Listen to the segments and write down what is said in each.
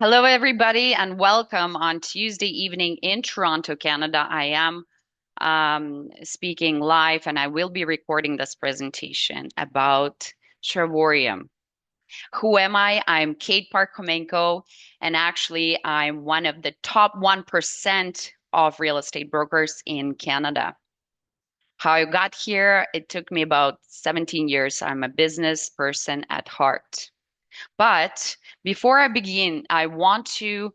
Hello, everybody, and welcome on Tuesday evening in Toronto, Canada. I am speaking live, and I will be recording this presentation about Travorium. Who am I? I'm Kate Parkhomenko, and actually, I'm one of the top 1% of real estate brokers in Canada. How I got here, it took me about 17 years. I'm a business person at heart. But before I begin, I want to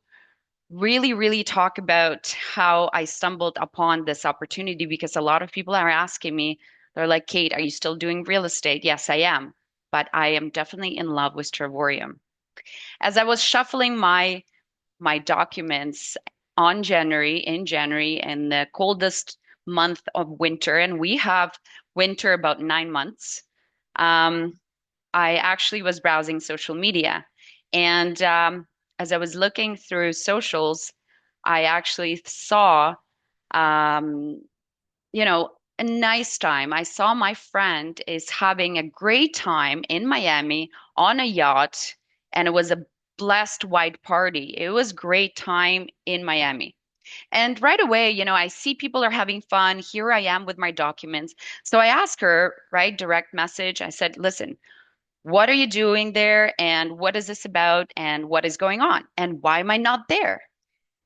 really talk about how I stumbled upon this opportunity because a lot of people are asking me, they're like, Kate, are you still doing real estate? Yes, I am, but I am definitely in love with Travorium. As I was shuffling my documents in January, in the coldest month of winter, and we have winter about 9 months. Um, I actually was browsing social media, and as I was looking through socials, I actually saw, um, a nice time. I saw my friend is having a great time in Miami on a yacht, and it was a blessed white party. It was great time in Miami. And right away, I see people are having fun. Here I am with my documents. So I asked her, right, direct message. I said, listen, what are you doing there? And what is this about? And what is going on? And why am I not there?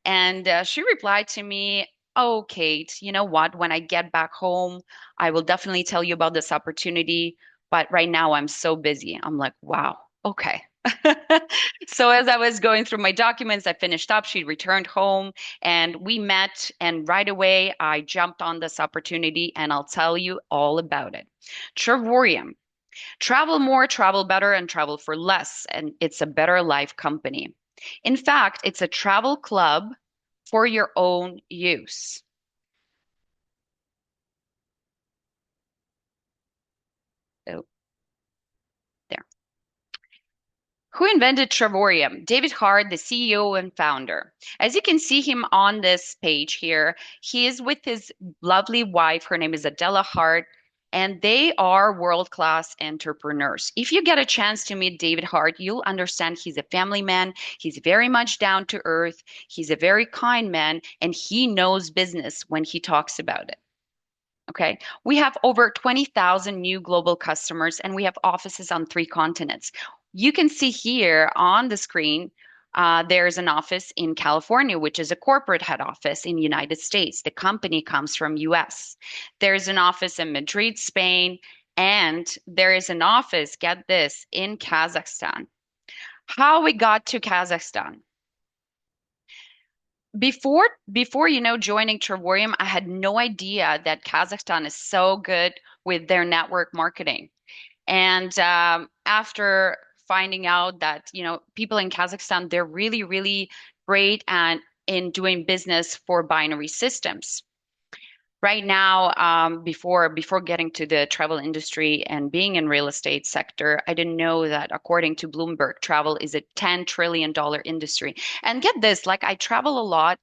And she replied to me, oh, Kate, you know what? When I get back home, I will definitely tell you about this opportunity. But right now, I'm so busy. I'm like, wow, okay. So as I was going through my documents, I finished up. She returned home and we met. And right away, I jumped on this opportunity and I'll tell you all about it. Travorium. Travel more, travel better, and travel for less. And it's a better life company. In fact, it's a travel club for your own use. Oh, there. Who invented Travorium? David Hart, the CEO and founder. As you can see him on this page here, he is with his lovely wife. Her name is Adela Hart, and they are world-class entrepreneurs. If you get a chance to meet David Hart, you'll understand he's a family man. He's very much down to earth. He's a very kind man, and he knows business when he talks about it. Okay. We have over 20,000 new global customers and we have offices on 3 continents. You can see here on the screen, there's an office in California, which is a corporate head office in the United States. The company comes from US. There's an office in Madrid, Spain, and there is an office, get this, in Kazakhstan. How we got to Kazakhstan? Before joining Travorium, I had no idea that Kazakhstan is so good with their network marketing. And after finding out that people in Kazakhstan, they're really great and in doing business for binary systems. Right now, before getting to the travel industry and being in real estate sector, I didn't know that according to Bloomberg, travel is a $10 trillion industry. And get this, like I travel a lot,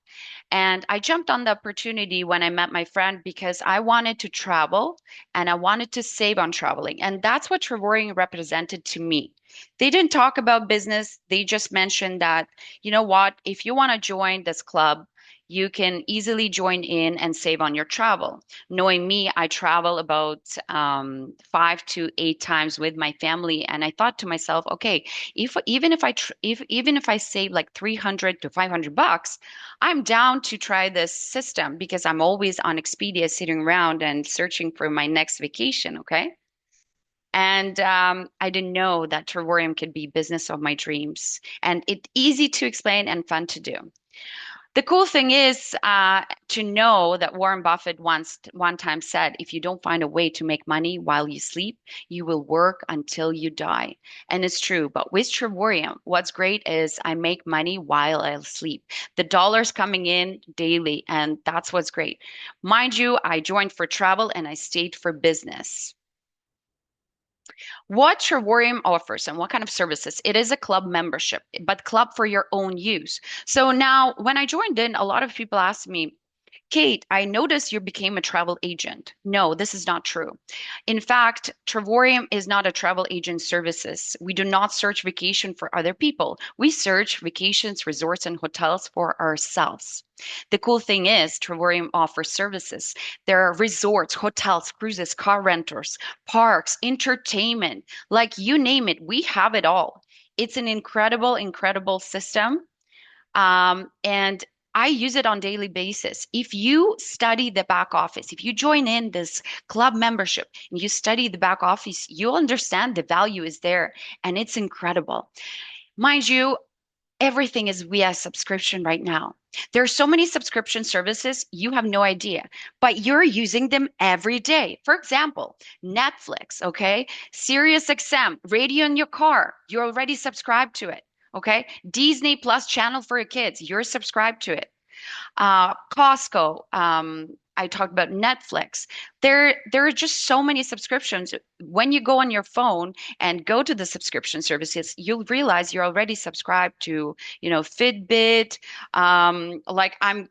and I jumped on the opportunity when I met my friend because I wanted to travel and I wanted to save on traveling. And that's what Travoring represented to me. They didn't talk about business. They just mentioned that, you know what, if you want to join this club, you can easily join in and save on your travel. Knowing me, I travel about 5 to 8 times with my family, and I thought to myself, okay, if even if I save like 300 to 500 bucks, I'm down to try this system because I'm always on Expedia sitting around and searching for my next vacation. Okay. And I didn't know that Terrarium could be business of my dreams and it's easy to explain and fun to do. The cool thing is to know that Warren Buffett once one time said, if you don't find a way to make money while you sleep, you will work until you die. And it's true. But with Trevorium, what's great is I make money while I sleep. The dollars coming in daily, and that's what's great. Mind you, I joined for travel and I stayed for business. What Travorium offers and what kind of services? It is a club membership, but club for your own use. So now when I joined in, a lot of people asked me, Kate, I noticed you became a travel agent. No, this is not true. In fact, Travorium is not a travel agent services. We do not search vacation for other people. We search vacations, resorts, and hotels for ourselves. The cool thing is, Travorium offers services. There are resorts, hotels, cruises, car renters, parks, entertainment, like you name it, we have it all. It's an incredible, incredible system. And I use it on daily basis. If you study the back office, if you join in this club membership and you study the back office, you'll understand the value is there and it's incredible. Mind you, everything is via subscription right now. There are so many subscription services, you have no idea, but you're using them every day. For example, Netflix, okay? SiriusXM, radio in your car, you're already subscribed to it, okay? Disney Plus channel for your kids, you're subscribed to it. Costco. I talked about Netflix. There are just so many subscriptions. When you go on your phone and go to the subscription services, you'll realize you're already subscribed to, Fitbit. Like I'm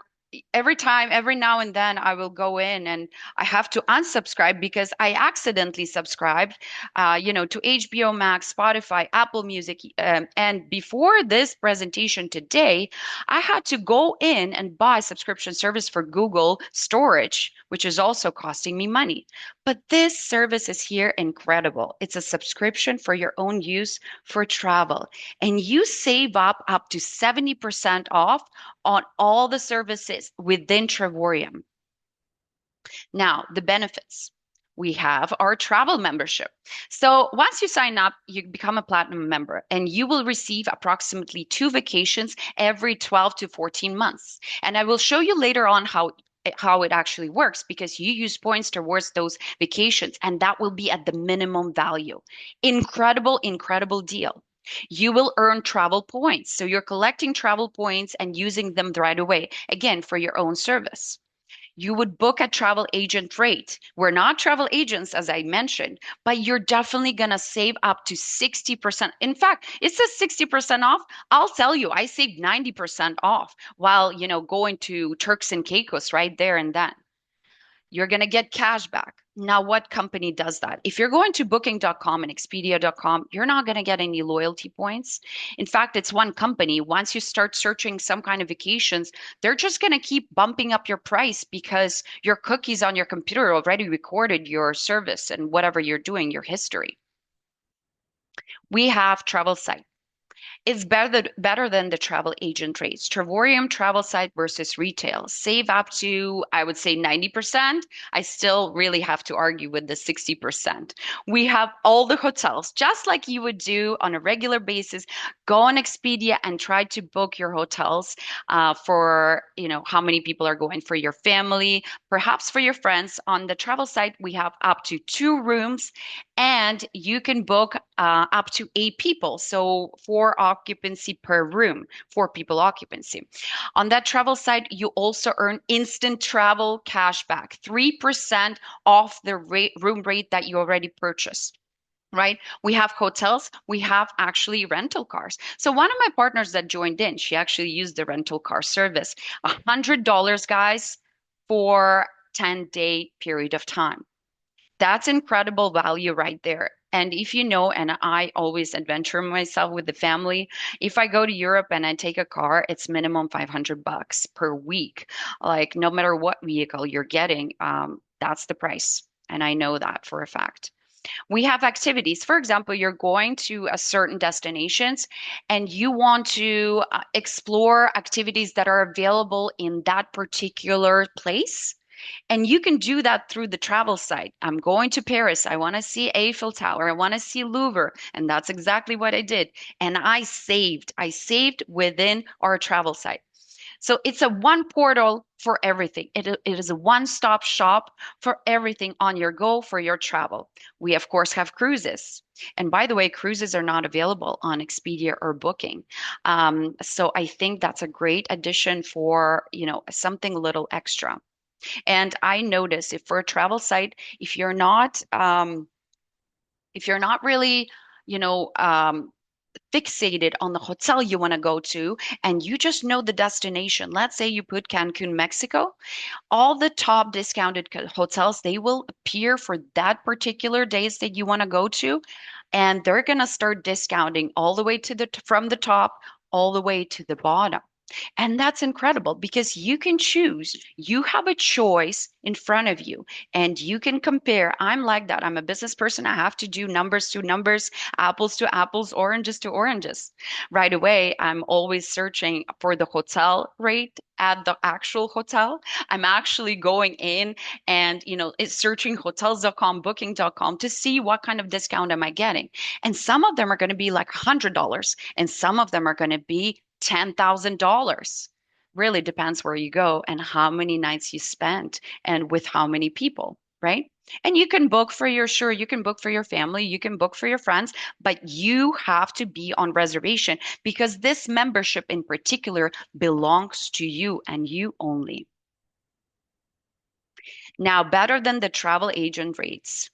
every time, every now and then, I will go in and I have to unsubscribe because I accidentally subscribed, to HBO Max, Spotify, Apple Music. And before this presentation today, I had to go in and buy subscription service for Google storage, which is also costing me money. But this service is here incredible. It's a subscription for your own use for travel, and you save up to 70% off on all the services within Travorium. Now, the benefits. We have our travel membership. So once you sign up, you become a platinum member and you will receive approximately two vacations every 12 to 14 months. And I will show you later on how it actually works because you use points towards those vacations and that will be at the minimum value. Incredible, incredible deal. You will earn travel points. So you're collecting travel points and using them right away, again, for your own service. You would book a travel agent rate. We're not travel agents, as I mentioned, but you're definitely going to save up to 60%. In fact, it says 60% off. I'll tell you, I saved 90% off while, going to Turks and Caicos right there and then. You're going to get cash back. Now, what company does that? If you're going to booking.com and expedia.com, you're not going to get any loyalty points. In fact, it's one company. Once you start searching some kind of vacations, they're just going to keep bumping up your price because your cookies on your computer already recorded your service and whatever you're doing, your history. We have travel site. It's better than the travel agent rates. Travorium travel site versus retail. Save up to, I would say, 90%. I still really have to argue with the 60%. We have all the hotels, just like you would do on a regular basis. Go on Expedia and try to book your hotels for, how many people are going for your family, perhaps for your friends. On the travel site, we have up to two rooms and you can book up to eight people. So four occupancy per room, four people occupancy. On that travel site, you also earn instant travel cash back, 3% off the room rate that you already purchased. Right? We have hotels, we have actually rental cars. So one of my partners that joined in, she actually used the rental car service. $100, guys, for 10-day period of time. That's incredible value right there. And if you know, and I always adventure myself with the family, if I go to Europe and I take a car, it's minimum 500 bucks per week. Like no matter what vehicle you're getting, that's the price. And I know that for a fact. We have activities. For example, you're going to a certain destinations and you want to explore activities that are available in that particular place. And you can do that through the travel site. I'm going to Paris. I want to see Eiffel Tower. I want to see Louvre. And that's exactly what I did. And I saved. I saved within our travel site. So it's a one portal for everything. It is a one-stop shop for everything on your go for your travel. We, of course, have cruises. And by the way, cruises are not available on Expedia or Booking. So I think that's a great addition for, something a little extra. And I notice if for a travel site, if you're not really, you know, um, fixated on the hotel you want to go to and you just know the destination. Let's say you put Cancun, Mexico, all the top discounted hotels, they will appear for that particular days that you want to go to, and they're going to start discounting all the way to the from the top all the way to the bottom. And that's incredible because you can choose. You have a choice in front of you and you can compare. I'm like that. I'm a business person. I have to do numbers to numbers, apples to apples, oranges to oranges. Right away, I'm always searching for the hotel rate at the actual hotel. I'm actually going in and, it's searching hotels.com, booking.com to see what kind of discount am I getting. And some of them are going to be like $100 and some of them are going to be $10,000. Really depends where you go and how many nights you spent and with how many people, right? And you can book for your, sure, you can book for your family, you can book for your friends, but you have to be on reservation because this membership in particular belongs to you and you only. Now, better than the travel agent rates,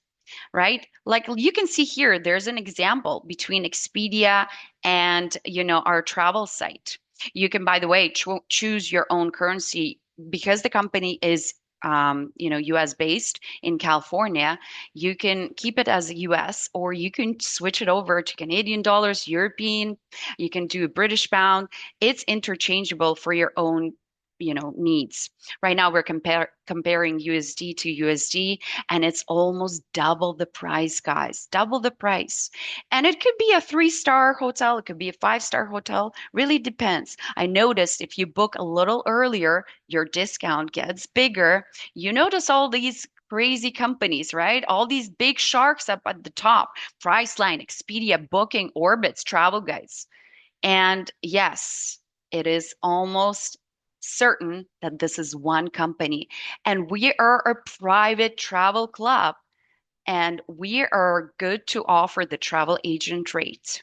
right? Like you can see here, there's an example between Expedia and, our travel site. You can, by the way, choose your own currency because the company is US based in California. You can keep it as US or you can switch it over to Canadian dollars, European. You can do a British pound. It's interchangeable for your own needs. Right now we're comparing USD to USD and it's almost double the price, guys, double the price. And it could be a three-star hotel, it could be a five-star hotel, really depends. I noticed if you book a little earlier, your discount gets bigger. You notice all these crazy companies, right? All these big sharks up at the top, Priceline, Expedia, Booking, Orbitz, Travel Guides. And yes, it is almost certain that this is one company. And we are a private travel club, and we are good to offer the travel agent rate.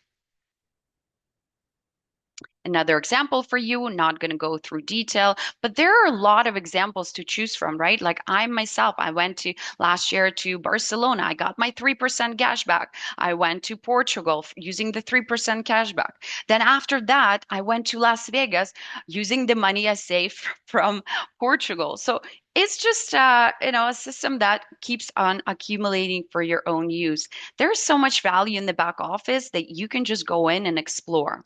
Another example for you, not going to go through detail, but there are a lot of examples to choose from, right? Like I myself, I went to last year to Barcelona. I got my 3% cash back. I went to Portugal using the 3% cash back. Then after that, I went to Las Vegas using the money I saved from Portugal. So it's just a system that keeps on accumulating for your own use. There's so much value in the back office that you can just go in and explore.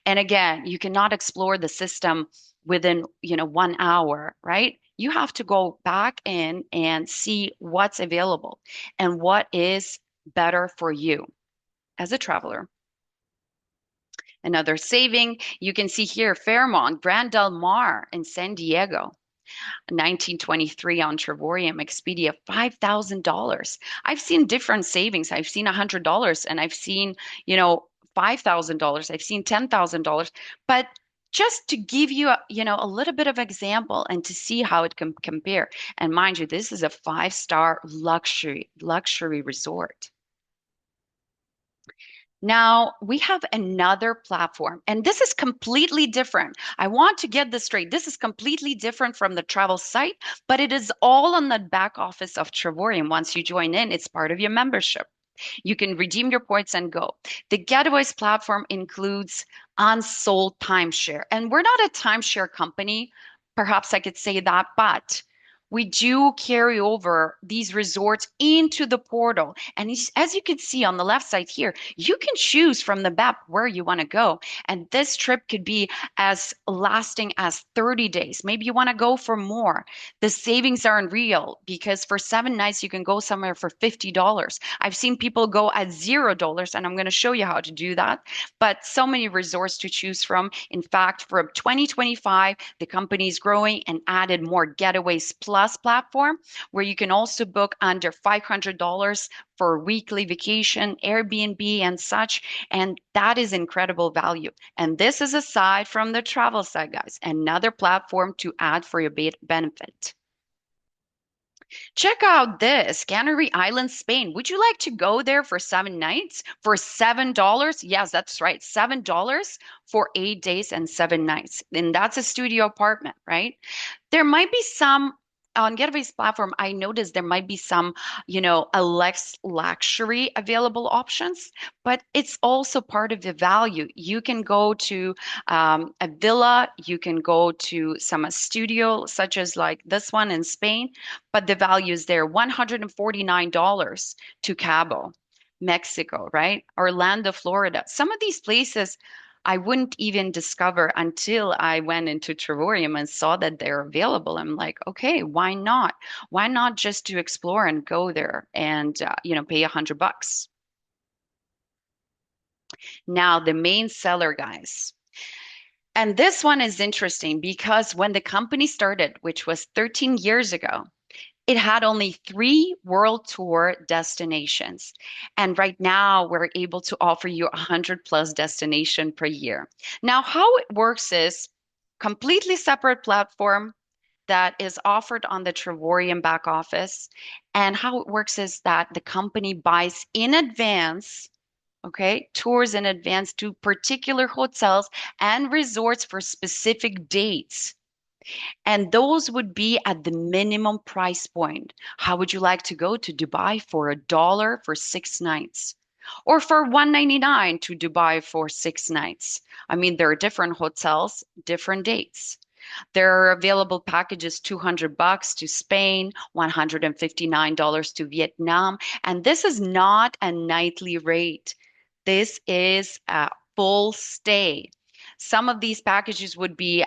And again, you cannot explore the system within, 1 hour, right? You have to go back in and see what's available and what is better for you as a traveler. Another saving, you can see here, Fairmont, Grand Del Mar in San Diego. 1923 on Travorium, Expedia, $5,000. I've seen different savings. I've seen $100 and I've seen, $5,000. I've seen $10,000. But just to give you a little bit of example and to see how it can compare. And mind you, this is a five-star luxury resort. Now we have another platform, and this is completely different. I want to get this straight. This is completely different from the travel site, but it is all on the back office of Travorium. Once you join in, it's part of your membership. You can redeem your points and go. The Getaways platform includes unsold timeshare, and we're not a timeshare company. Perhaps I could say that, but we do carry over these resorts into the portal. And as you can see on the left side here, you can choose from the map where you want to go. And this trip could be as lasting as 30 days. Maybe you want to go for more. The savings are unreal because for 7 nights, you can go somewhere for $50. I've seen people go at $0, and I'm going to show you how to do that. But so many resorts to choose from. In fact, for 2025, the company is growing and added more Getaways Plus platform where you can also book under $500 for weekly vacation, Airbnb, and such. And that is incredible value. And this is aside from the travel side, guys, another platform to add for your benefit. Check out this Canary Islands, Spain. Would you like to go there for 7 nights for $7? Yes, that's right. $7 for 8 days and 7 nights. And that's a studio apartment, right? There might be some on Getaway's platform, I noticed there might be some, a less luxury available options, but it's also part of the value. You can go to a villa, you can go to some studio, such as like this one in Spain, but the value is there $149 to Cabo, Mexico, right? Orlando, Florida. Some of these places I wouldn't even discover until I went into Travorium and saw that they're available. I'm like, okay, why not? Why not just to explore and go there and pay $100? Now the main seller, guys. And this one is interesting because when the company started, which was 13 years ago, it had only three world tour destinations. And right now, we're able to offer you 100 plus destination per year. Now, how it works is completely separate platform that is offered on the Travorium back office. And how it works is that the company buys in advance, okay, tours in advance to particular hotels and resorts for specific dates. And those would be at the minimum price point. How would you like to go to Dubai for $1 for 6 nights? Or for 199 to Dubai for 6 nights? I mean, there are different hotels, different dates. There are available packages $200 to Spain, $159 to Vietnam, and this is not a nightly rate. This is a full stay. Some of these packages would be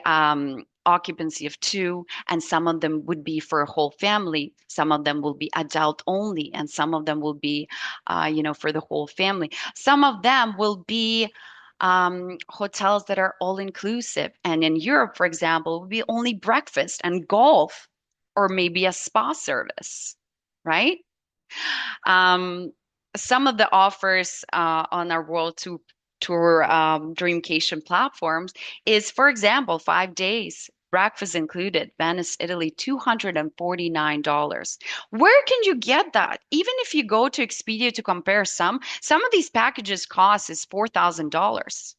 occupancy of two, and some of them would be for a whole family. Some of them will be adult only, and some of them will be, for the whole family. Some of them will be hotels that are all inclusive. And in Europe, for example, would be only breakfast and golf, or maybe a spa service, right? Um, some of the offers on our Tour Dreamcation platforms is, for example, 5 days, breakfast included, Venice, Italy, $249. Where can you get that? Even if you go to Expedia to compare some of these packages cost is $4,000,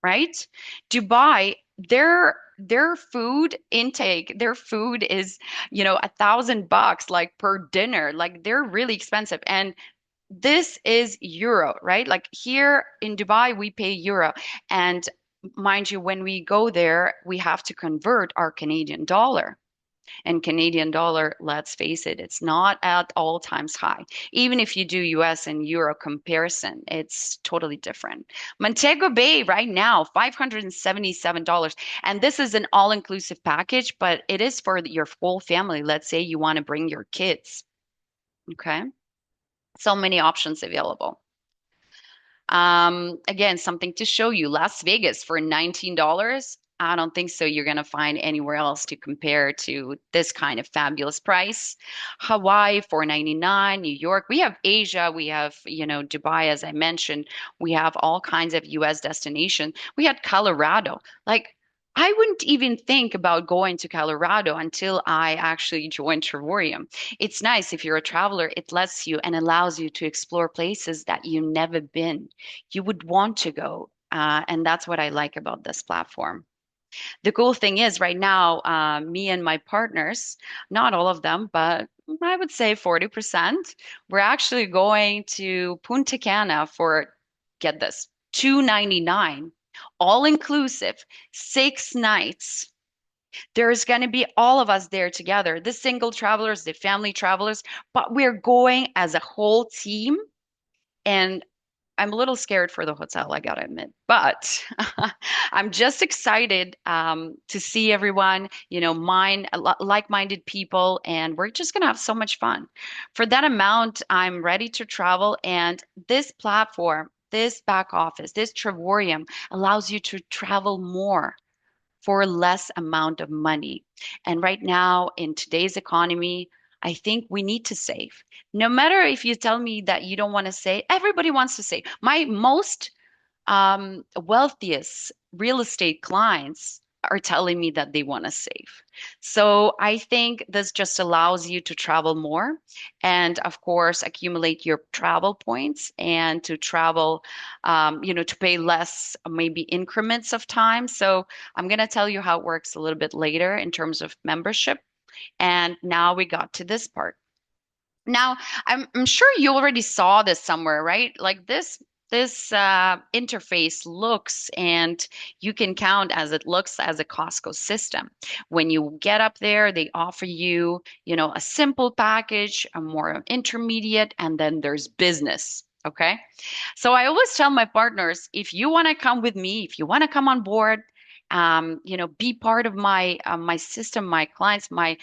right? Dubai, their food intake, their food is, $1,000 like per dinner. Like they're really expensive. And this is euro, right? Like here in Dubai, we pay euro. And mind you, when we go there, we have to convert our Canadian dollar. And Canadian dollar, let's face it, it's not at all times high. Even if you do US and euro comparison, it's totally different. Montego Bay right now, $577. And this is an all-inclusive package, but it is for your whole family. Let's say you want to bring your kids. Okay. So many options available. Again, something to show you. Las Vegas for $19. I don't think so. You're going to find anywhere else to compare to this kind of fabulous price. Hawaii, 499. New York. We have Asia. We have, Dubai, as I mentioned. We have all kinds of US destinations. We had Colorado. Like, I wouldn't even think about going to Colorado until I actually joined Travorium. It's nice if you're a traveler, it lets you and allows you to explore places that you've never been. You would want to go. And that's what I like about this platform. The cool thing is, right now, me and my partners, not all of them, but I would say 40%, we're actually going to Punta Cana for, get this, 299, all inclusive, 6 nights. There's going to be all of us there together, the single travelers, the family travelers, but we're going as a whole team. And I'm a little scared for the hotel, I gotta admit, but I'm just excited to see everyone, like-minded people, and we're just gonna have so much fun. For that amount, I'm ready to travel, and this platform, this back office, this Travorium allows you to travel more for less amount of money. And right now, in today's economy, I think we need to save. No matter if you tell me that you don't want to save, everybody wants to save. My most wealthiest real estate clients are telling me that they want to save. So I think this just allows you to travel more and, of course, accumulate your travel points and to travel, to pay less, maybe increments of time. So I'm going to tell you how it works a little bit later in terms of membership. And now we got to this part. Now, I'm sure you already saw this somewhere, right? Like this interface looks, and you can count as it looks as a Costco system. When you get up there, they offer you, a simple package, a more intermediate, and then there's business. Okay. So I always tell my partners, if you want to come with me, if you want to come on board, be part of my system, my clients, my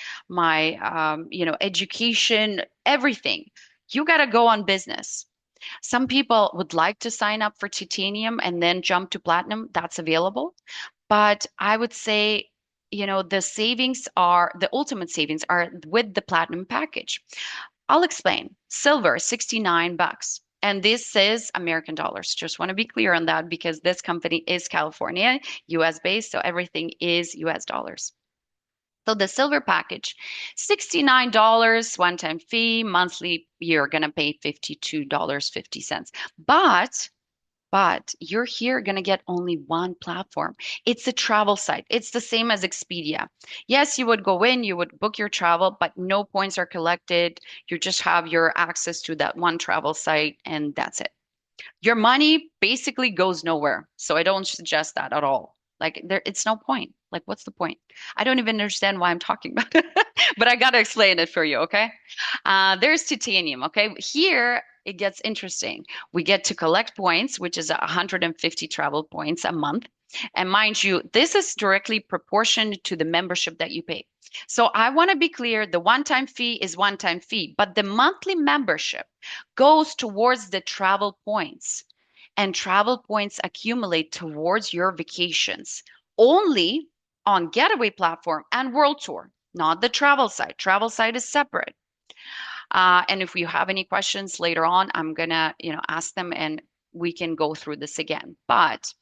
education, everything. You got to go on business. Some people would like to sign up for titanium and then jump to platinum. That's available. But I would say, the ultimate savings are with the platinum package. I'll explain. Silver, 69 bucks. And this is American dollars. Just want to be clear on that because this company is California, US based, so everything is US dollars. So the silver package, $69 one-time fee, monthly you're gonna pay $52.50. But you're here going to get only one platform. It's a travel site. It's the same as Expedia. Yes, you would go in, you would book your travel, but no points are collected. You just have your access to that one travel site, and that's it. Your money basically goes nowhere. So I don't suggest that at all. Like it's no point. Like what's the point? I don't even understand why I'm talking about it, but I gotta explain it for you, okay? There's titanium, okay? Here it gets interesting. We get to collect points, which is 150 travel points a month. And mind you, this is directly proportioned to the membership that you pay. So I want to be clear, the one-time fee is one-time fee, but the monthly membership goes towards the travel points, and travel points accumulate towards your vacations only on Getaway platform and World Tour, not the travel site. Travel site is separate. And if you have any questions later on, I'm gonna, ask them and we can go through this again. But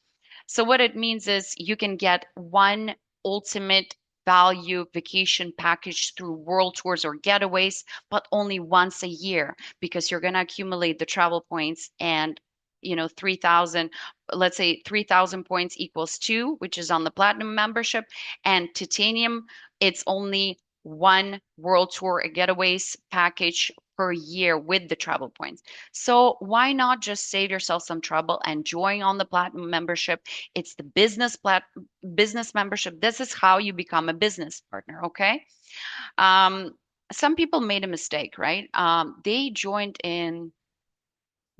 so what it means is you can get one ultimate value vacation package through world tours or getaways, but only once a year because you're going to accumulate the travel points and 3,000, let's say 3,000 points equals two, which is on the platinum membership, and titanium, it's only one world tour or getaways package per year with the travel points. So why not just save yourself some trouble and join on the platinum membership? It's the business membership. This is how you become a business partner, okay? Um, some people made a mistake, right? They joined in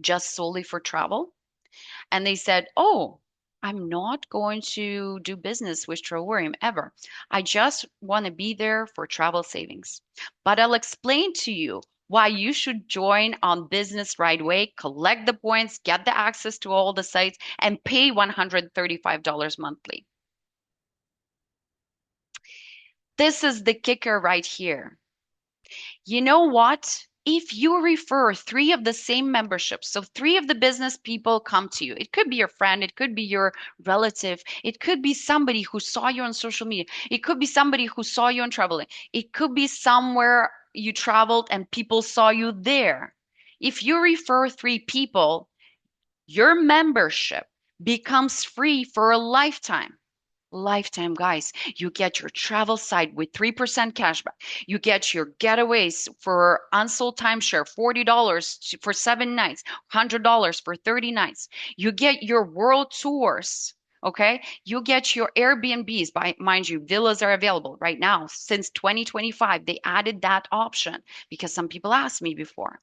just solely for travel, and they said, "Oh, I'm not going to do business with Travorium ever. I just want to be there for travel savings." But I'll explain to you why you should join on business right away, collect the points, get the access to all the sites, and pay $135 monthly. This is the kicker right here. You know what? If you refer three of the same memberships, so three of the business people come to you, it could be your friend, it could be your relative, it could be somebody who saw you on social media, it could be somebody who saw you on traveling, it could be somewhere you traveled and people saw you there. If you refer three people, your membership becomes free for a lifetime. Lifetime, guys. You get your travel site with 3% cashback. You get your getaways for unsold timeshare, $40 for 7 nights, $100 for 30 nights. You get your world tours. Okay. You get your Airbnbs. By mind you, villas are available right now. Since 2025, they added that option because some people asked me before.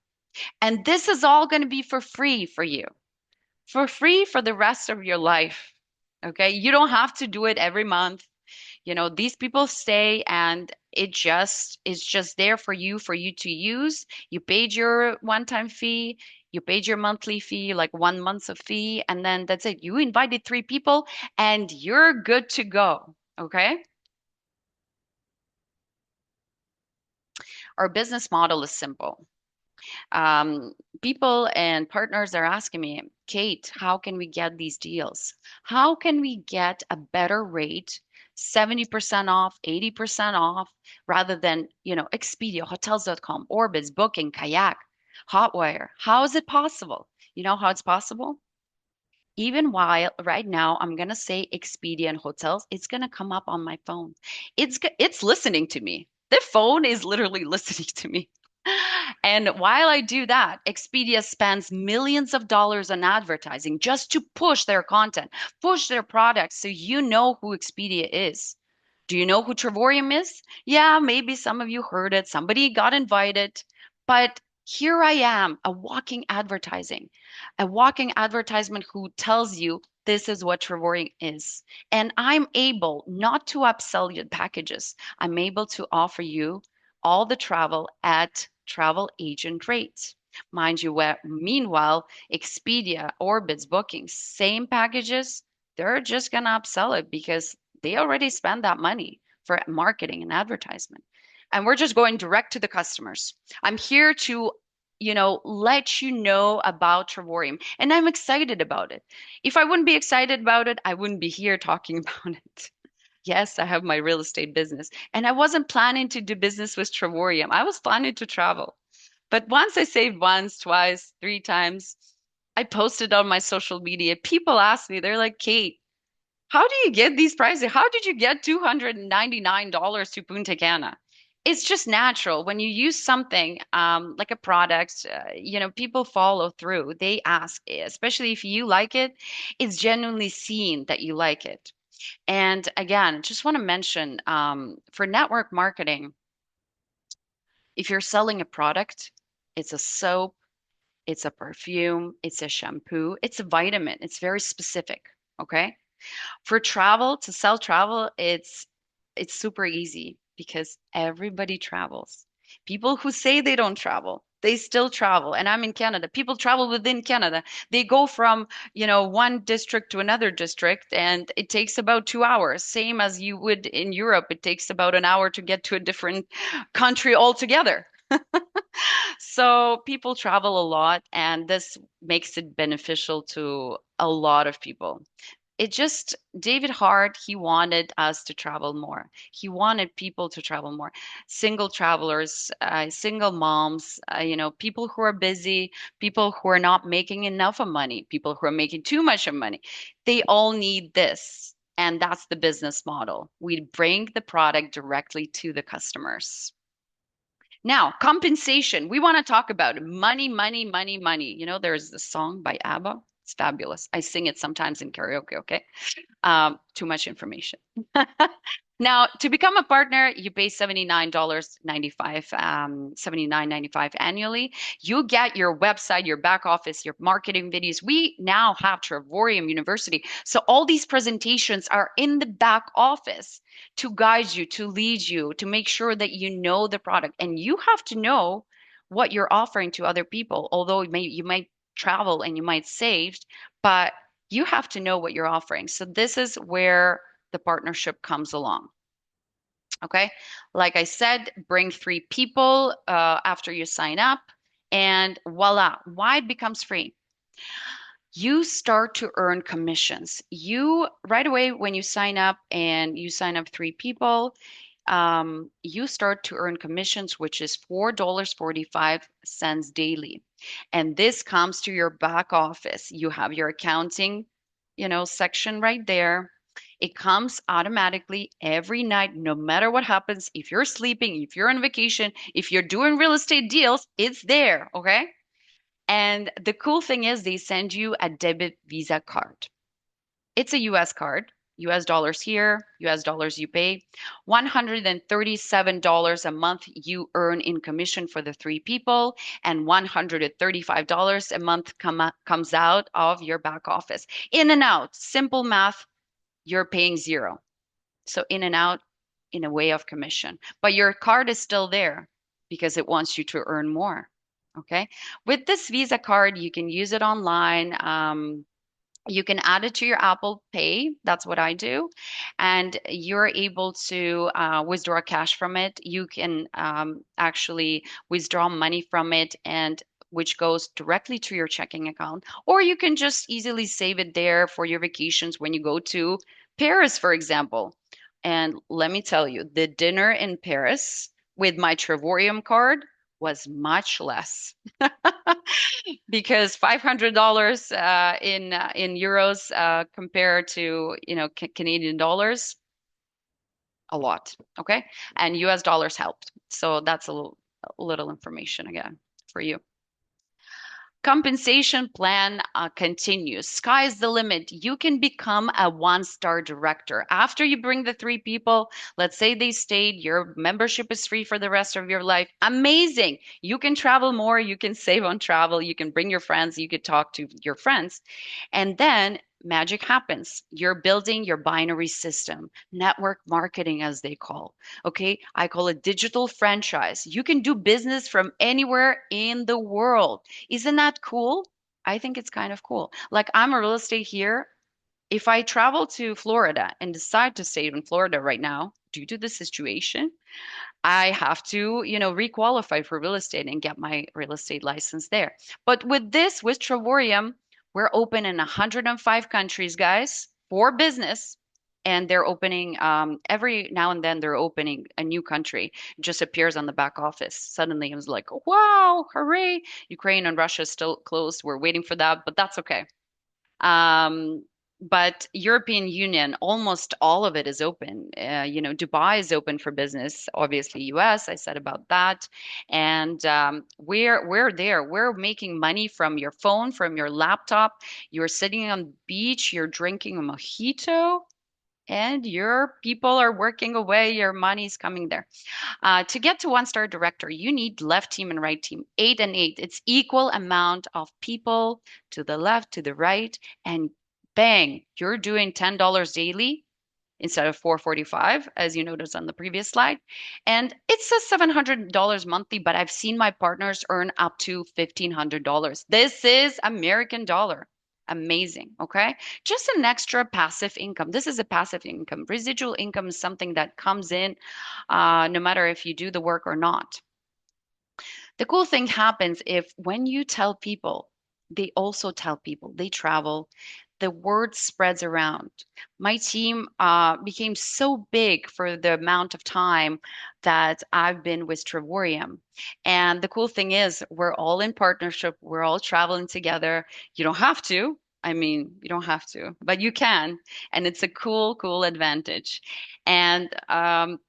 And this is all going to be for free for you, for free for the rest of your life. Okay. You don't have to do it every month. These people stay and it's just there for you to use. You paid your one-time fee, you paid your monthly fee, like 1 month of fee, and then that's it. You invited three people and you're good to go. Okay. Our business model is simple. Um, People and partners are asking me, Kate, how can we get these deals? How can we get a better rate, 70% off, 80% off, rather than, Expedia, hotels.com, Orbitz, Booking, Kayak, Hotwire? How is it possible? You know how it's possible? Even while right now I'm gonna say Expedia and hotels, it's gonna come up on my phone. It's listening to me. The phone is literally listening to me. And while I do that, Expedia spends millions of dollars on advertising just to push their content, push their products so you know who Expedia is. Do you know who Travorium is? Yeah, maybe some of you heard it. Somebody got invited. But here I am, a walking advertisement who tells you this is what Travorium is. And I'm able not to upsell you packages. I'm able to offer you all the travel at travel agent rates. Mind you, meanwhile, Expedia, Orbitz, Bookings, same packages, they're just going to upsell it because they already spend that money for marketing and advertisement. And we're just going direct to the customers. I'm here to, let you know about Travorium. And I'm excited about it. If I wouldn't be excited about it, I wouldn't be here talking about it. Yes, I have my real estate business. And I wasn't planning to do business with Travorium. I was planning to travel. But once I saved once, twice, three times, I posted on my social media. People ask me, they're like, Kate, how do you get these prices? How did you get $299 to Punta Cana? It's just natural. When you use something like a product, people follow through. They ask, especially if you like it, it's genuinely seen that you like it. And again, just want to mention for network marketing, if you're selling a product, it's a soap, it's a perfume, it's a shampoo, it's a vitamin, it's very specific. Okay. For travel, to sell travel, it's super easy because everybody travels. People who say they don't travel, they still travel. And I'm in Canada. People travel within Canada. They go from, one district to another district, and it takes about 2 hours, same as you would in Europe. It takes about an hour to get to a different country altogether. So people travel a lot, and this makes it beneficial to a lot of people. David Hart, he wanted us to travel more. He wanted people to travel more. Single travelers, single moms, people who are busy, people who are not making enough of money, people who are making too much of money. They all need this. And that's the business model. We bring the product directly to the customers. Now, compensation. We want to talk about money, money, money, money. There's a song by ABBA. It's fabulous. I sing it sometimes in karaoke, okay? Too much information. Now, to become a partner, you pay $79.95, 79.95 annually. You get your website, your back office, your marketing videos. We now have Travorium University. So all these presentations are in the back office to guide you, to lead you, to make sure that you know the product. And you have to know what you're offering to other people. Although you might travel and you might save, but you have to know what you're offering. So this is where the partnership comes along. Okay. Like I said, bring three people after you sign up, and voila, why it becomes free. You start to earn commissions. You right away when you sign up and you sign up three people, you start to earn commissions, which is $4.45 daily. And this comes to your back office. You have your accounting, section right there. It comes automatically every night, no matter what happens. If you're sleeping, if you're on vacation, if you're doing real estate deals, it's there. Okay. And the cool thing is they send you a debit Visa card. It's a US card, US dollars here, US dollars you pay. $137 a month you earn in commission for the three people, and $135 a month comes out of your back office. In and out, simple math, you're paying zero. So in and out in a way of commission. But your card is still there because it wants you to earn more. Okay. With this Visa card, you can use it online. You can add it to your Apple Pay. That's what I do. And you're able to withdraw cash from it. You can actually withdraw money from it, and which goes directly to your checking account. Or you can just easily save it there for your vacations when you go to Paris, for example. And let me tell you, the dinner in Paris with my Travorium card was much less because $500 in euros compared to Canadian dollars, a lot. Okay. And US dollars helped. So that's a little information again for you. Compensation plan continues. Sky's the limit. You can become a one-star director. After you bring the three people, let's say they stayed, your membership is free for the rest of your life. Amazing. You can travel more. You can save on travel. You can bring your friends. You could talk to your friends. And then magic happens. You're building your binary system, network marketing, as they call. Okay. I call it digital franchise. You can do business from anywhere in the world. Isn't that cool? I think it's kind of cool. Like I'm a real estate here. If I travel to Florida and decide to stay in Florida right now due to the situation, I have to, requalify for real estate and get my real estate license there. But with this, with Travorium, we're open in 105 countries, guys, for business. And they're opening every now and then they're opening a new country. It just appears on the back office. Suddenly it was like, wow, hooray. Ukraine and Russia is still closed. We're waiting for that, but that's okay. Um, but European Union, almost all of it is open. Dubai is open for business. Obviously, US, I said about that. And we're there. We're making money from your phone, from your laptop. You're sitting on the beach, you're drinking a mojito, and your people are working away. Your money's coming there. To get to one-star director, you need left team and right team. 8 and 8. It's equal amount of people to the left, to the right, and bang, you're doing $10 daily instead of 445, as you noticed on the previous slide. And it says $700 monthly, but I've seen my partners earn up to $1,500. This is American dollar. Amazing. Okay. Just an extra passive income. This is a passive income. Residual income is something that comes in no matter if you do the work or not. The cool thing happens if when you tell people, they also tell people, they travel, the word spreads around. My team became so big for the amount of time that I've been with Travorium. And the cool thing is, we're all in partnership, we're all traveling together. You don't have to. I mean, you don't have to, but you can. And it's a cool, cool advantage. And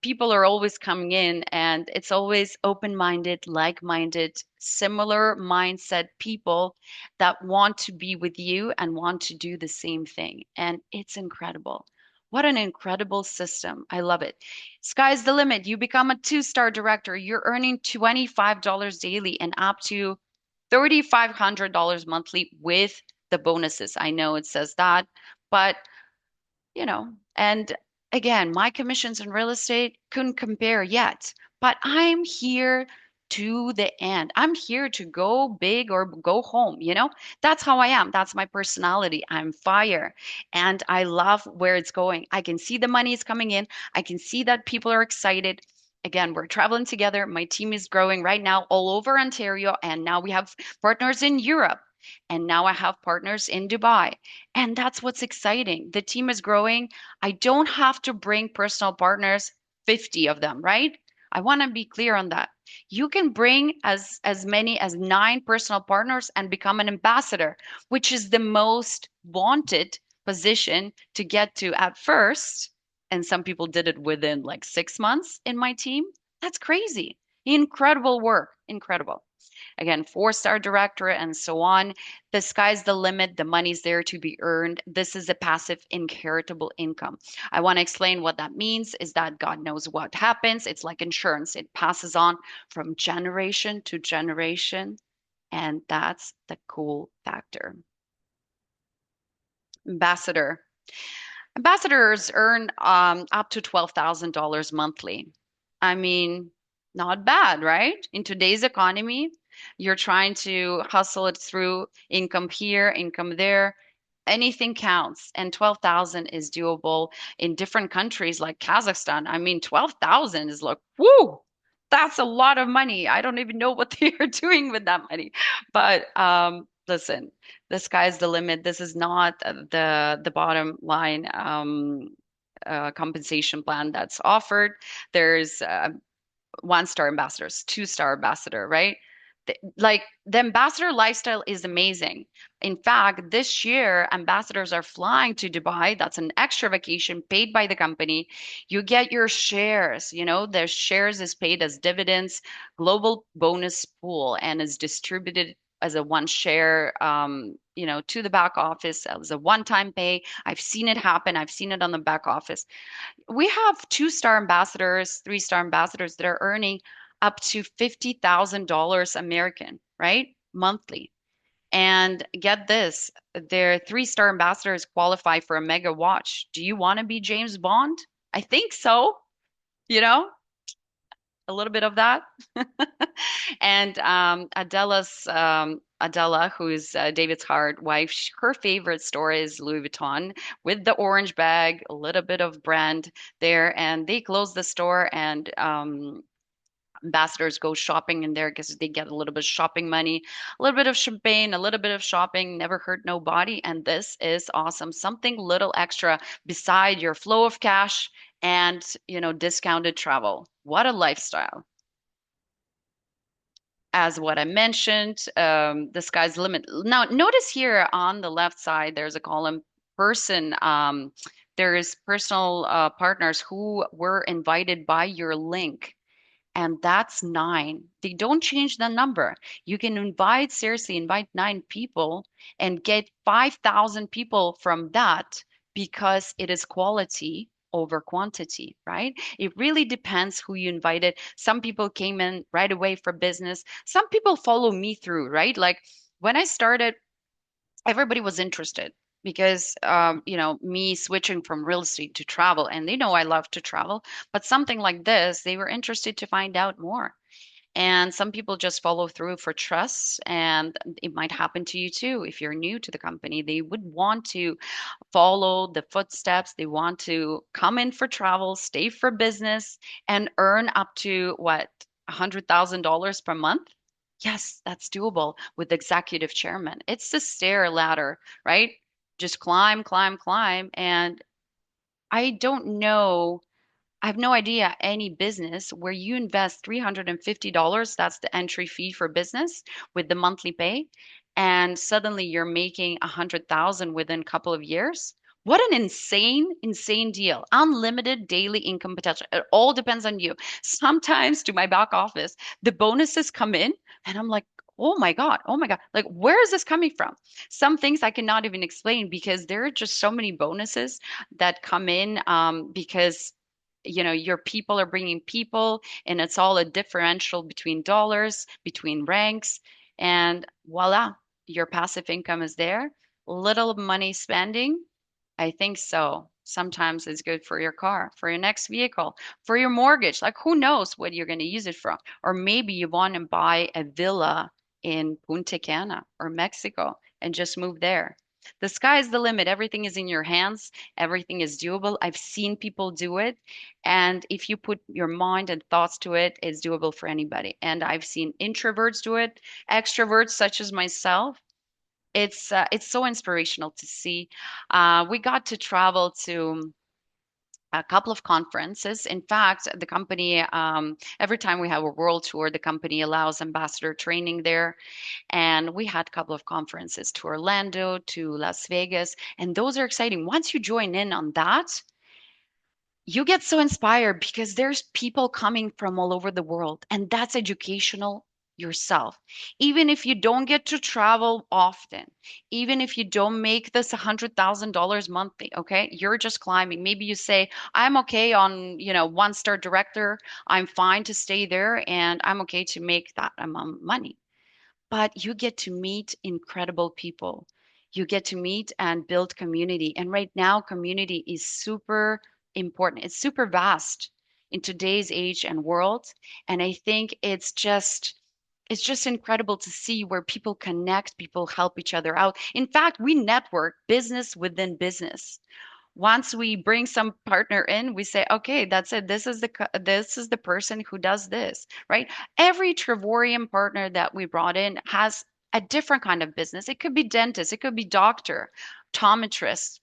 people are always coming in, and it's always open-minded, like-minded, similar mindset people that want to be with you and want to do the same thing. And it's incredible. What an incredible system. I love it. Sky's the limit. You become a two-star director. You're earning $25 daily and up to $3,500 monthly with the bonuses. I know it says that, but and again, my commissions in real estate couldn't compare yet, but I'm here to the end. I'm here to go big or go home, That's how I am. That's my personality. I'm fire and I love where it's going. I can see the money is coming in. I can see that people are excited. Again, we're traveling together. My team is growing right now all over Ontario, and now we have partners in Europe. And now I have partners in Dubai. And that's what's exciting. The team is growing. I don't have to bring personal partners, 50 of them, right? I want to be clear on that. You can bring as many as 9 personal partners and become an ambassador, which is the most wanted position to get to at first. And some people did it within like 6 months in my team. That's crazy. Incredible work. Incredible. Again, 4-star director and so on. The sky's the limit. The money's there to be earned. This is a passive inheritable income. I want to explain what that means is that God knows what happens. It's like insurance. It passes on from generation to generation. And that's the cool factor. Ambassador. Ambassadors earn up to $12,000 monthly. I mean, not bad, right? In today's economy, you're trying to hustle it through income here, income there. Anything counts, and 12,000 is doable in different countries like Kazakhstan. I mean, 12,000 is like, whoo, that's a lot of money. I don't even know what they are doing with that money. But listen, the sky's the limit. This is not the bottom line compensation plan that's offered. There's 1-star ambassadors, 2-star ambassador, right? Like the ambassador lifestyle is amazing, In fact, this year, ambassadors are flying to Dubai. That's an extra vacation paid by the company. You get your shares, their shares is paid as dividends, global bonus pool, and is distributed as a one share, to the back office as a one-time pay. I've seen it happen. I've seen it on the back office. We have two-star ambassadors, three-star ambassadors that are earning up to $50,000 American, right? Monthly. And get this, their three-star ambassadors qualify for a mega watch. Do you want to be James Bond? I think so, you know, a little bit of that. And Adela, who's David's hard wife, her favorite store is Louis Vuitton with the orange bag, a little bit of brand there, and they closed the store and ambassadors go shopping in there because they get a little bit of shopping money, a little bit of champagne, a little bit of shopping, never hurt nobody. And this is awesome. Something little extra beside your flow of cash and, discounted travel. What a lifestyle. As what I mentioned, the sky's the limit. Now, notice here on the left side, there's a column person. There is personal partners who were invited by your link, and that's nine. They don't change the number. You can seriously invite nine people and get 5,000 people from that because it is quality over quantity, right? It really depends who you invited. Some people came in right away for business. Some people follow me through, right? Like when I started, everybody was interested because me switching from real estate to travel, and they know I love to travel, but something like this, they were interested to find out more. And some people just follow through for trust, and it might happen to you too. If you're new to the company, they would want to follow the footsteps. They want to come in for travel, stay for business, and earn up to what, $100,000 per month. Yes, that's doable with executive chairman. It's the stair ladder, right? Just climb, climb, climb. And I don't know, I have no idea any business where you invest $350, that's the entry fee for business with the monthly pay, and suddenly you're making 100,000 within a couple of years. What an insane, insane deal. Unlimited daily income potential. It all depends on you. Sometimes to my back office, the bonuses come in and I'm like, oh my God, oh my God. Like, where is this coming from? Some things I cannot even explain because there are just so many bonuses that come in because your people are bringing people, and it's all a differential between dollars, between ranks, and voila, your passive income is there. Little money spending, I think so. Sometimes it's good for your car, for your next vehicle, for your mortgage. Like, who knows what you're going to use it from? Or maybe you want to buy a villa in Punta Cana or Mexico and just move there. The sky is the limit. Everything is in your hands. Everything is doable. I've seen people do it. And if you put your mind and thoughts to it, it's doable for anybody. And I've seen introverts do it, extroverts such as myself. It's so inspirational to see. We got to travel to a couple of conferences. In fact, the company, every time we have a world tour, the company allows ambassador training there. And we had a couple of conferences to Orlando, to Las Vegas, and those are exciting. Once you join in on that, you get so inspired because there's people coming from all over the world, and that's educational yourself. Even if you don't get to travel often, even if you don't make this $100,000 monthly, okay, you're just climbing. Maybe you say, I'm okay on, one-star director. I'm fine to stay there, and I'm okay to make that amount of money, but you get to meet incredible people. You get to meet and build community. And right now, community is super important. It's super vast in today's age and world. And I think it's just incredible to see where people connect, people help each other out. In fact, we network business within business. Once we bring some partner in, we say, okay, that's it. This is the person who does this, right? Every Travorium partner that we brought in has a different kind of business. It could be dentist, it could be doctor, optometrist.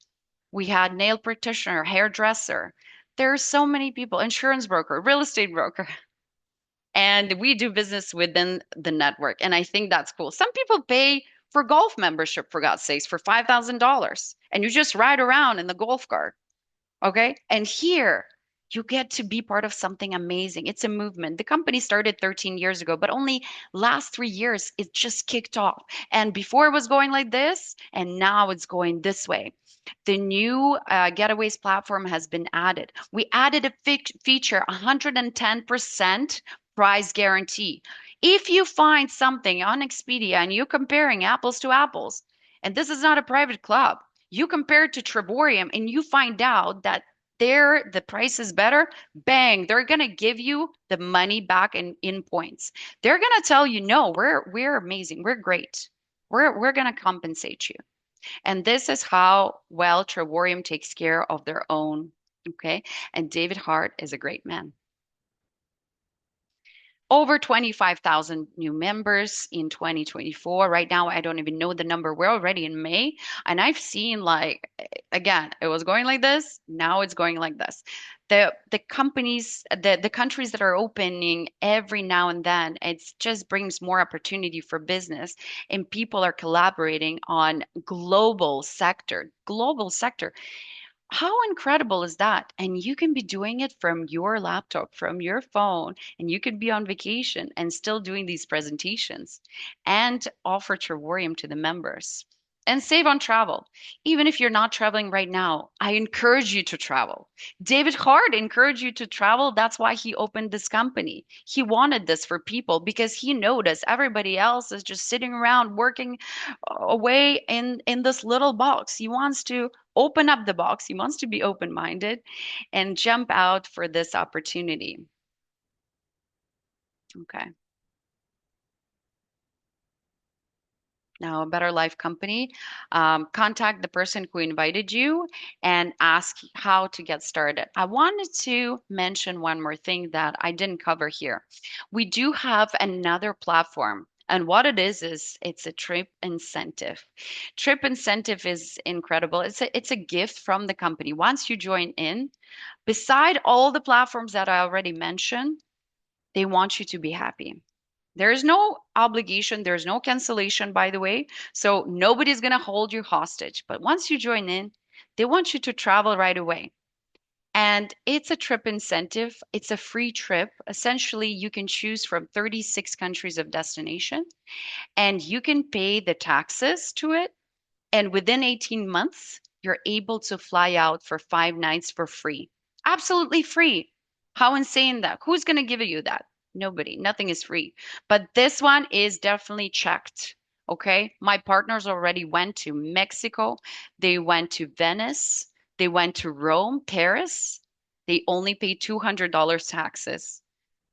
We had nail practitioner, hairdresser. There are so many people, insurance broker, real estate broker, and we do business within the network. And I think that's cool. Some people pay for golf membership, for God's sakes, for $5,000. And you just ride around in the golf cart. Okay. And here you get to be part of something amazing. It's a movement. The company started 13 years ago, but only last 3 years it just kicked off. And before it was going like this, and now it's going this way. The new Getaways platform has been added. We added a feature 110% price guarantee. If you find something on Expedia and you're comparing apples to apples, and this is not a private club, you compare it to Travorium and you find out that there the price is better, bang, they're gonna give you the money back in points. They're gonna tell you, no, we're amazing, we're great. We're gonna compensate you. And this is how well Travorium takes care of their own. Okay. And David Hart is a great man. Over 25,000 new members in 2024. Right now, I don't even know the number. We're already in May, and I've seen like again, it was going like this. Now it's going like this. The companies, the countries that are opening every now and then, it just brings more opportunity for business, and people are collaborating on global sector. Global sector. How incredible is that? And you can be doing it from your laptop, from your phone, and you could be on vacation and still doing these presentations and offer Travorium to the members and save on travel. Even if you're not traveling right now, I encourage you to travel. David Hart encouraged you to travel. That's why he opened this company. He wanted this for people because he noticed everybody else is just sitting around working away in this little box. He wants to open up the box. He wants to be open-minded and jump out for this opportunity. Okay. Now, a Better Life Company, contact the person who invited you and ask how to get started. I wanted to mention one more thing that I didn't cover here. We do have another platform. And what it is it's a trip incentive. Trip incentive is incredible. It's a gift from the company. Once you join in, beside all the platforms that I already mentioned, they want you to be happy. There is no obligation, there's no cancellation, by the way. So nobody's going to hold you hostage. But once you join in, they want you to travel right away. And it's a trip incentive, it's a free trip. Essentially, you can choose from 36 countries of destination and you can pay the taxes to it. And within 18 months, you're able to fly out for 5 nights for free. Absolutely free. How insane that? Who's going to give you that? Nobody. Nothing is free. But this one is definitely checked. Okay. My partners already went to Mexico. They went to Venice. They went to Rome, Paris. They only paid $200 taxes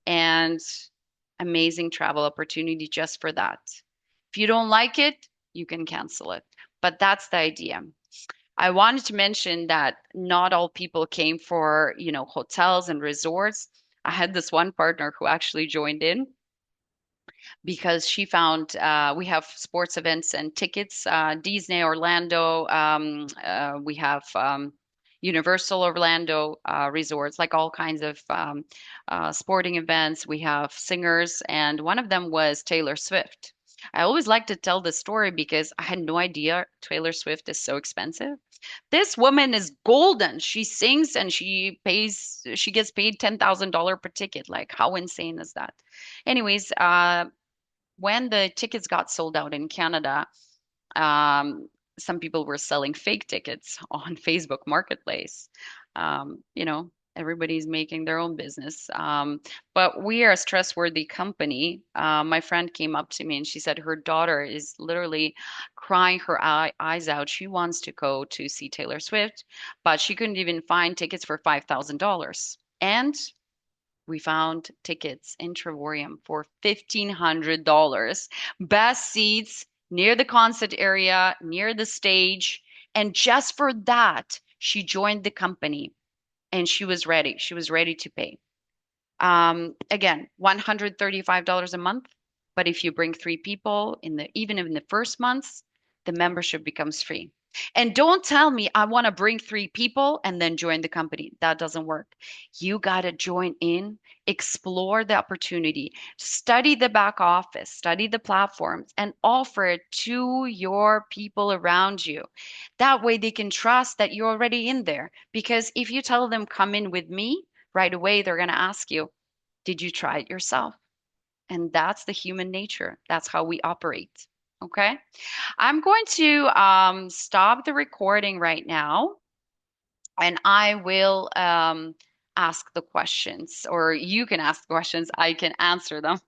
and amazing travel opportunity just for that. If you don't like it, you can cancel it. But that's the idea. I wanted to mention that not all people came for, hotels and resorts. I had this one partner who actually joined in because she found we have sports events and tickets, Disney Orlando, we have Universal Orlando resorts, like all kinds of sporting events. We have singers, and one of them was Taylor Swift. I always like to tell this story because I had no idea Taylor Swift is so expensive. This woman is golden. She sings and she gets paid $10,000 per ticket. Like, how insane is that? Anyways, when the tickets got sold out in Canada, um, some people were selling fake tickets on Facebook Marketplace. Everybody's making their own business. But we are a trustworthy company. My friend came up to me and she said her daughter is literally crying her eyes out. She wants to go to see Taylor Swift, but she couldn't even find tickets for $5,000. And we found tickets in Travorium for $1,500. Best seats near the concert area, near the stage. And just for that, she joined the company and she was ready. She was ready to pay. Again, $135 a month. But if you bring three people even in the first months, the membership becomes free. And don't tell me I want to bring three people and then join the company. That doesn't work. You got to join in, explore the opportunity, study the back office, study the platforms, and offer it to your people around you. That way they can trust that you're already in there. Because if you tell them, come in with me, right away, they're going to ask you, did you try it yourself? And that's the human nature. That's how we operate. Okay. I'm going to stop the recording right now and I will ask the questions, or you can ask questions. I can answer them.